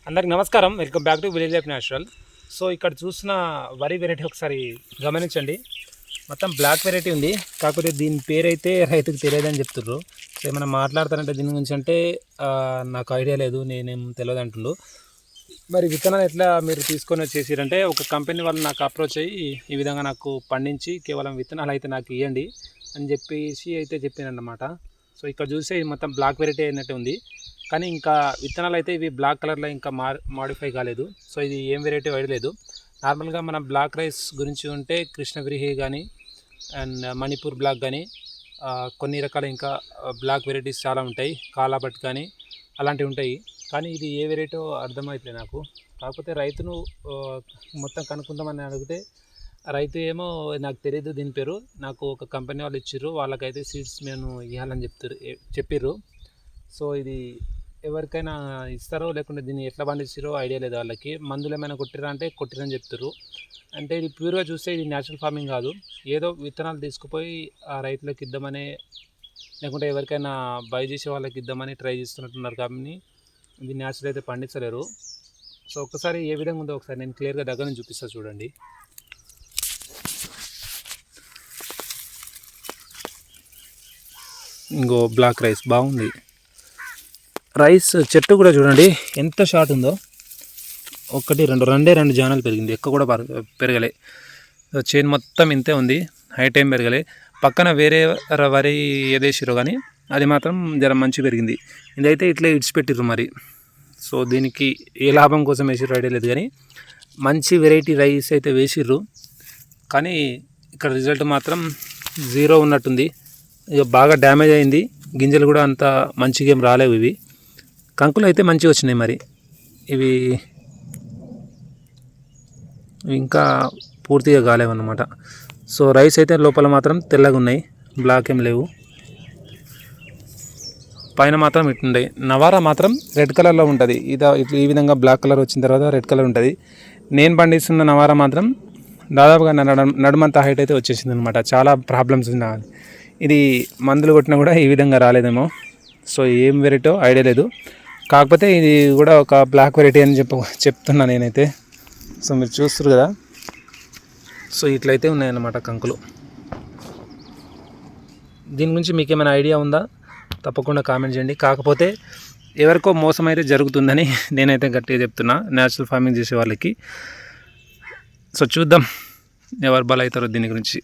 అందరికి నమస్కారం. Welcome back to village life natural. So ఇక్కడ చూసిన వరి వెరైటీ ఒకసారి గమనించండి. మొత్తం బ్లాక్ వెరైటీ ఉంది, కాకపోతే దీని పేరైతే రైతుకు తెలియదని చెప్తున్నారు. సో ఏమైనా మాట్లాడతారంటే దీని గురించి అంటే నాకు ఐడియా లేదు, నేనేం తెలియదు అంటుండ్రు. మరి విత్తనాలు ఎట్లా మీరు తీసుకొని వచ్చేసారంటే ఒక కంపెనీ వాళ్ళు నాకు అప్రోచ్ అయ్యి ఈ విధంగా నాకు పండించి కేవలం విత్తనాలు అయితే నాకు ఇవ్వండి అని చెప్పేసి అయితే చెప్పానన్నమాట. సో ఇక్కడ చూస్తే ఇది మొత్తం బ్లాక్ వెరైటీ అయినట్టు ఉంది, కానీ ఇంకా విత్తనాలు అయితే ఇవి బ్లాక్ కలర్లో ఇంకా మాడిఫై కాలేదు. సో ఇది ఏం వెరైటీ వేయలేదు. నార్మల్గా మన బ్లాక్ రైస్ గురించి ఉంటే కృష్ణగిరి కానీ అండ్ మణిపూర్ బ్లాక్ కానీ కొన్ని రకాల ఇంకా బ్లాక్ వెరైటీస్ చాలా ఉంటాయి, కాలాబట్ కానీ అలాంటివి ఉంటాయి. కానీ ఇది ఏ వెరైటీ అర్థమవుతుంది నాకు. కాకపోతే రైతును మొత్తం కనుక్కుందామని అడిగితే రైతు ఏమో నాకు తెలియదు దీని పేరు, నాకు ఒక కంపెనీ వాళ్ళు ఇచ్చిర్రు, వాళ్ళకైతే సీడ్స్ మేము ఇవ్వాలని చెప్పిర్రు. సో ఇది ఎవరికైనా ఇస్తారో లేకుంటే దీన్ని ఎట్లా పండిస్తారో ఐడియా లేదు వాళ్ళకి. మందులు ఏమైనా కొట్టిరా అంటే కొట్టిరని చెప్తారు. అంటే ఇది ప్యూర్గా చూస్తే ఇది న్యాచురల్ ఫార్మింగ్ కాదు, ఏదో విత్తనాలు తీసుకుపోయి ఆ రైతులకు ఇద్దామని లేకుంటే ఎవరికైనా బై చేసే వాళ్ళకి ఇద్దామని ట్రై చేస్తున్నట్టున్నారు. కానీ ఇది న్యాచురల్ అయితే పండించలేరు. సో ఒక్కసారి ఏ విధంగా ఉందో ఒకసారి నేను క్లియర్గా దగ్గర నుంచి చూపిస్తాను చూడండి. ఇంకో బ్లాక్ రైస్ బాగుంది. రైస్ చెట్టు కూడా చూడండి ఎంత షార్ట్ ఉందో, రెండే జానాలు పెరిగింది, ఎక్కువ కూడా పెరగలే. చైన్ మొత్తం ఇంతే ఉంది, హైట్ ఏం పెరగలే. పక్కన వేరే వరి ఏదేసిరో కానీ అది మాత్రం జర మంచి పెరిగింది. ఇదైతే ఇట్లా ఇడిచిపెట్టిర్రు మరి. సో దీనికి ఏ లాభం కోసం వేసిర్రు ఐడియా లేదు, కానీ మంచి వెరైటీ రైస్ అయితే వేసిర్రు. కానీ ఇక్కడ రిజల్ట్ మాత్రం జీరో ఉన్నట్టుంది. ఇక బాగా డ్యామేజ్ అయింది, గింజలు కూడా అంత మంచిగా ఏం రాలేవు. ఇవి కంకులు అయితే మంచిగా వచ్చినాయి, మరి ఇవి ఇంకా పూర్తిగా కాలేవు అన్నమాట. సో రైస్ అయితే లోపల మాత్రం తెల్లగా ఉన్నాయి, బ్లాక్ ఏం లేవు. పైన మాత్రం ఇట్లుండే నవారా మాత్రం రెడ్ కలర్లో ఉంటుంది. ఈ విధంగా బ్లాక్ కలర్ వచ్చిన తర్వాత రెడ్ కలర్ ఉంటుంది. నేను పండిస్తున్న నవారా మాత్రం దాదాపుగా నడుమంత హైట్ అయితే వచ్చేసింది అనమాట. చాలా ప్రాబ్లమ్స్ ఉన్నాయి. ఇది మందులు కొట్టినా కూడా ఈ విధంగా రాలేదేమో. సో ఏం వెరైటీ ఐడియా లేదు, కాకపోతే ఇది కూడా ఒక బ్లాక్ వెరైటీ అని చెప్తున్నా నేనైతే. సో మీరు చూస్తారు కదా, సో ఇట్లయితే ఉన్నాయన్నమాట కంకులు. దీని గురించి మీకు ఏమైనా ఐడియా ఉందా తప్పకుండా కామెంట్ చేయండి. కాకపోతే ఎవరికో మోసం అయితే జరుగుతుందని నేనైతే గట్టిగా చెప్తున్నా న్యాచురల్ ఫార్మింగ్ చేసే వాళ్ళకి. సో చూద్దాం ఎవరు బల అవుతారో దీని గురించి.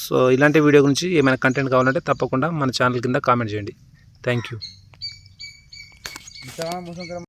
సో ఇలాంటి వీడియో గురించి ఏమైనా కంటెంట్ కావాలంటే తప్పకుండా మన ఛానల్ కింద కామెంట్ చేయండి. Thank you.